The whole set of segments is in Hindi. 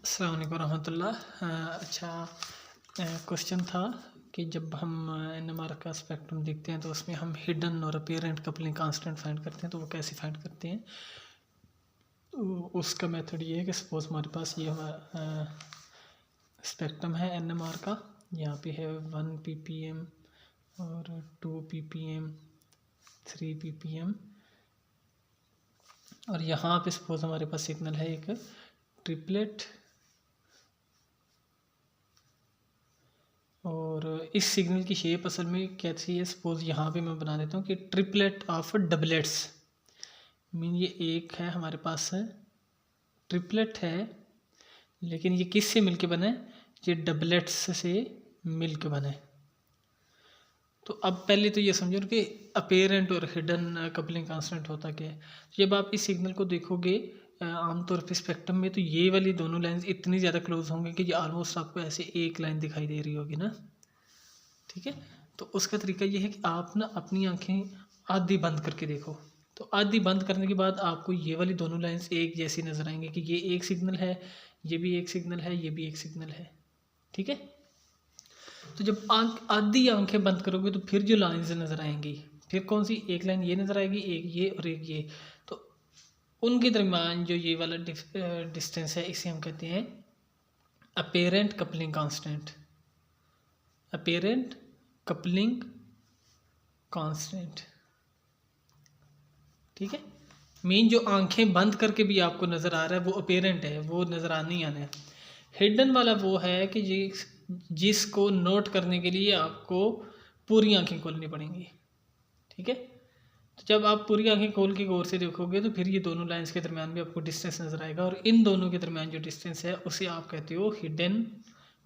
अस्सलाम वालेकुम रहमतुल्लाह। अच्छा, क्वेश्चन था कि जब हम एनएमआर का स्पेक्ट्रम देखते हैं तो उसमें हम हिडन और अपीरेंट कपलिंग कांस्टेंट फाइंड करते हैं, तो वो कैसे फाइंड करते हैं। तो उसका मेथड ये है कि सपोज हमारे पास ये हमारा स्पेक्ट्रम है एनएमआर का। यहाँ पे है 1 ppm और 2 ppm 3 ppm, और यहाँ पे सपोज हमारे पास सिग्नल है एक ट्रिपलेट, और इस सिग्नल की शेप असल में कैसी है। सपोज यहाँ पे मैं बना देता हूँ कि ट्रिपलेट ऑफ डबलेट्स, मीन ये एक है हमारे पास है ट्रिपलेट है, लेकिन ये किस से मिलके बने, ये डबलेट्स से मिलके बने। तो अब पहले तो ये समझो कि अपेरेंट और हिडन कपलिंग कांस्टेंट होता क्या है। जब आप इस सिग्नल को देखोगे आमतौर पे स्पेक्ट्रम में, तो ये वाली दोनों लाइंस इतनी ज़्यादा क्लोज होंगे कि ये ऑलमोस्ट आपको ऐसे एक लाइन दिखाई दे रही होगी ना, ठीक है। तो उसका तरीका ये है कि आप ना अपनी आंखें आधी बंद करके देखो। तो आधी बंद करने के बाद आपको ये वाली दोनों लाइंस एक जैसी नज़र आएंगी कि ये एक सिग्नल है, ये भी एक सिग्नल है, ये भी एक सिग्नल है, ठीक है। तो जब आधी आंखें बंद करोगे तो फिर जो लाइंस नज़र आएंगी, फिर कौन सी, एक लाइन ये नज़र आएगी, एक ये और एक ये। तो उनके दरमियान जो ये वाला डिस्टेंस है, इसे हम कहते हैं apparent coupling constant. Apparent coupling constant, ठीक है। मीन जो आंखें बंद करके भी आपको नज़र आ रहा है वो अपेरेंट है, वो नज़र आने आना है। हिडन वाला वो है कि जिसको नोट करने के लिए आपको पूरी आंखें खोलनी पड़ेंगी, ठीक है। तो जब आप पूरी आंखें खोल के गौर से देखोगे तो फिर ये दोनों लाइंस के दरमियान भी आपको डिस्टेंस नज़र आएगा, और इन दोनों के दरमियान जो डिस्टेंस है उसे आप कहते हो हिडन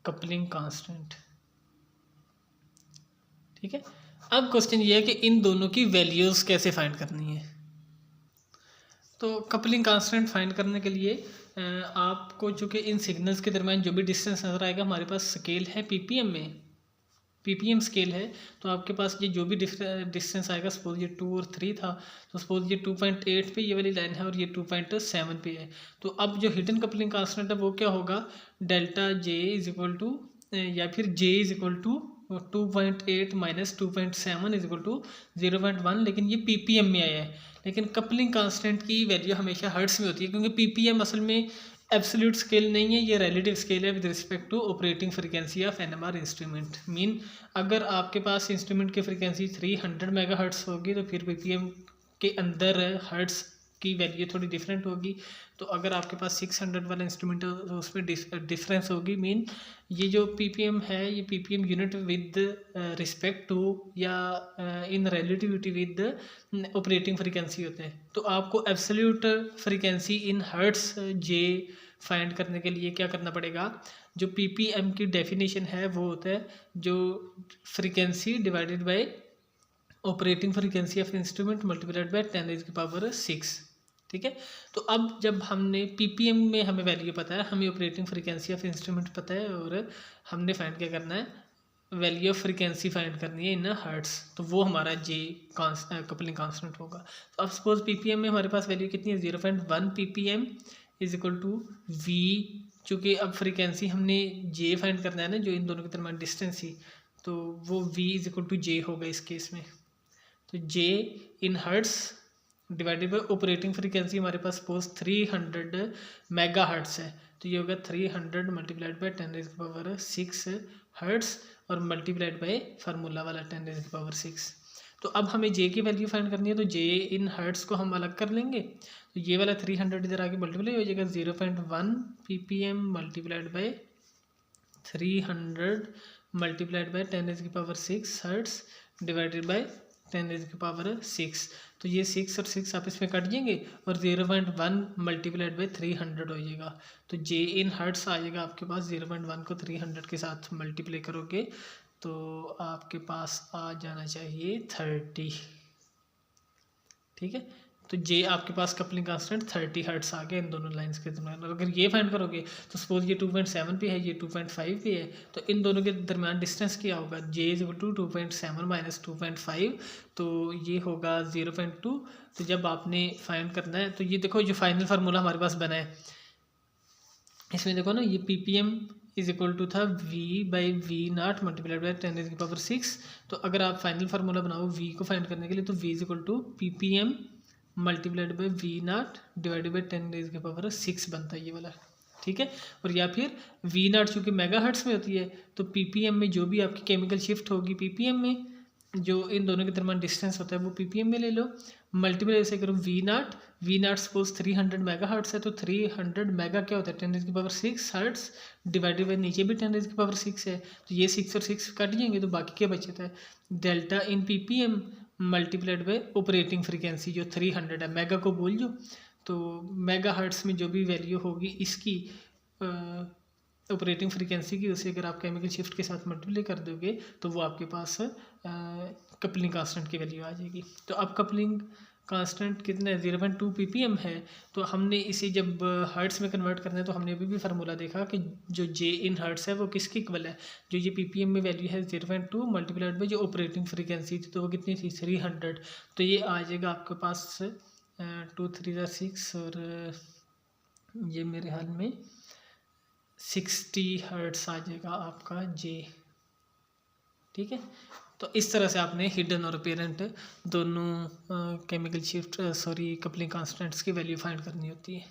कपलिंग कांस्टेंट, ठीक है। अब क्वेश्चन ये है कि इन दोनों की वैल्यूज़ कैसे फाइंड करनी है। तो कपलिंग कांस्टेंट फाइंड करने के लिए आपको चूँकि इन सिग्नल्स के दरमियान जो भी डिस्टेंस नज़र आएगा, हमारे पास स्केल है पीपीएम में, पीपीएम स्केल है। तो आपके पास ये जो भी डिस्टेंस आएगा, सपोज ये 2 और 3 था, तो सपोज ये 2.8 पे ये वाली लाइन है और ये 2.7 पे है। तो अब जो हिडन कपलिंग कांस्टेंट है वो क्या होगा, delta J is equal to, या फिर J is equal to 2.8 minus 2.7 is equal to 0.1, लेकिन ये पीपीएम में आया है। लेकिन कपलिंग कांस्टेंट की वैल्यू हमेशा हर्ट्स में होती है, क्योंकि पीपीएम असल में एब्सोल्यूट स्केल नहीं है, ये रिलेटिव स्केल है with respect to operating frequency of NMR instrument. Mean अगर आपके पास इंस्ट्रूमेंट की फ्रीक्वेंसी 300 मेगाहर्ट्ज़ होगी तो फिर पीपीएम के अंदर हर्ट्ज़ की वैल्यू थोड़ी डिफरेंट होगी। तो अगर आपके पास 600 वाला इंस्ट्रूमेंट है तो उसमें डिफरेंस होगी। मीन ये जो पीपीएम है, ये PPM unit with respect to या in relativity with operating frequency होते हैं। तो आपको एब्सोल्यूट फ्रीक्वेंसी इन हर्ट्स जे फाइंड करने के लिए क्या करना पड़ेगा, जो पीपीएम की डेफिनेशन है वो होता है जो frequency divided by operating frequency of instrument multiplied by 10⁻⁶, ठीक है। तो अब जब हमने पीपीएम में हमें वैल्यू पता है, हमें ऑपरेटिंग फ्रीक्वेंसी ऑफ इंस्ट्रूमेंट पता है, और हमने फाइंड क्या करना है, वैल्यू ऑफ फ्रीक्वेंसी फाइंड करनी है इन हर्ट्स, तो वो हमारा जे कपलिंग कांस्टेंट होगा। तो अब सपोज पीपीएम में हमारे पास वैल्यू कितनी है, 0.1 PPM is equal to V. चूँकि अब फ्रीक्वेंसी हमने जे फाइंड करना है ना, जो इन दोनों के दरमियान डिस्टेंस ही, तो वो V is equal to J होगा इस केस में। तो J in hertz divided by operating frequency हमारे पास सपोज 300 मेगा हर्ट्स है, तो ये होगा 300 मल्टीप्लाइड बाई 10⁻⁶ हर्ट्स और मल्टीप्लाइड बाई फार्मूला वाला 10⁻⁶। तो अब हमें जे की वैल्यू फाइंड करनी है, तो जे इन हर्ट्स को हम अलग कर लेंगे। तो ये वाला 300 इधर आके मल्टीप्लाई हो जाएगा, 0.1 PPM multiplied by 300 multiplied by 10⁻⁶ hertz divided by 10⁻⁶। तो ये 6 और 6 आपस में कट जाएंगे और 0.1 मल्टीप्लाइड बाई 300 हो जाएगा। तो जे इन हर्ट्स आ जाएगा आपके पास, 0.1 को 300 के साथ मल्टीप्लाई करोगे तो आपके पास आ जाना चाहिए 30, ठीक है। तो जे आपके पास कपलिंग कांस्टेंट 30 हर्ट्स आ गया इन दोनों लाइंस के दरमियान। और अगर ये फाइंड करोगे तो सपोज ये 2.7 पे है, ये 2.5 पे है, तो इन दोनों के दरमियान डिस्टेंस क्या होगा, जे इज इक्वल टू 2.7 माइनस 2.5, तो ये होगा 0.2। तो जब आपने फाइंड करना है तो ये देखो जो फाइनल फार्मूला हमारे पास बना है, इसमें देखो ना, ये PPM इज इक्वल टू था V/V0 मल्टीप्लाइड बाई 10⁶। तो अगर आप फाइनल फार्मूला बनाओ V को फाइंड करने के लिए, तो V is equal to PPM multiplied by V0 divided by 10⁶ बनता है ये वाला, ठीक है। और या फिर V0 चूँकि मेगाहर्ट्ज़ में होती है, तो PPM में जो भी आपकी केमिकल शिफ्ट होगी PPM में, जो इन दोनों के दरमियान डिस्टेंस होता है वो PPM में ले लो, मल्टीप्लाई ऐसे करो V0 सपोज 300 मेगाहर्ट्ज़ है, तो 300 मेगा क्या होता है 10⁶ हर्ट्ज़ डिवाइडेड बाई नीचे भी 10⁶ है, तो ये 6 और 6 कट जाएंगे, तो बाकी क्या बचता है delta in PPM multiplied by operating frequency जो 300 है, मेगा को भूल जो, तो मेगा हर्ट्ज़ में जो भी वैल्यू होगी इसकी ऑपरेटिंग फ्रीक्वेंसी की, उसे अगर आप केमिकल शिफ्ट के साथ मल्टीप्लाई कर दोगे तो वो आपके पास कपलिंग कांस्टेंट की वैल्यू आ जाएगी। तो अब कपलिंग कांस्टेंट कितना है 0.2 PPM है। तो हमने इसे जब हर्ट्स में कन्वर्ट करना है, तो हमने अभी भी फार्मूला देखा कि जो J इन हर्ट्स है वो किसके इक्वल है, जो ये PPM में वैल्यू है 0.2 मल्टीप्लाइड बाई जो ऑपरेटिंग फ्रीक्वेंसी थी, तो वो कितनी थी 300। तो ये आ जाएगा आपके पास 2 3 6 और ये मेरे हाल में 60 हर्ट्स आ जाएगा आपका J, ठीक है। तो इस तरह से आपने हिडन और अपेरेंट दोनों केमिकल शिफ्ट कपलिंग कांस्टेंट्स की वैल्यू फाइंड करनी होती है।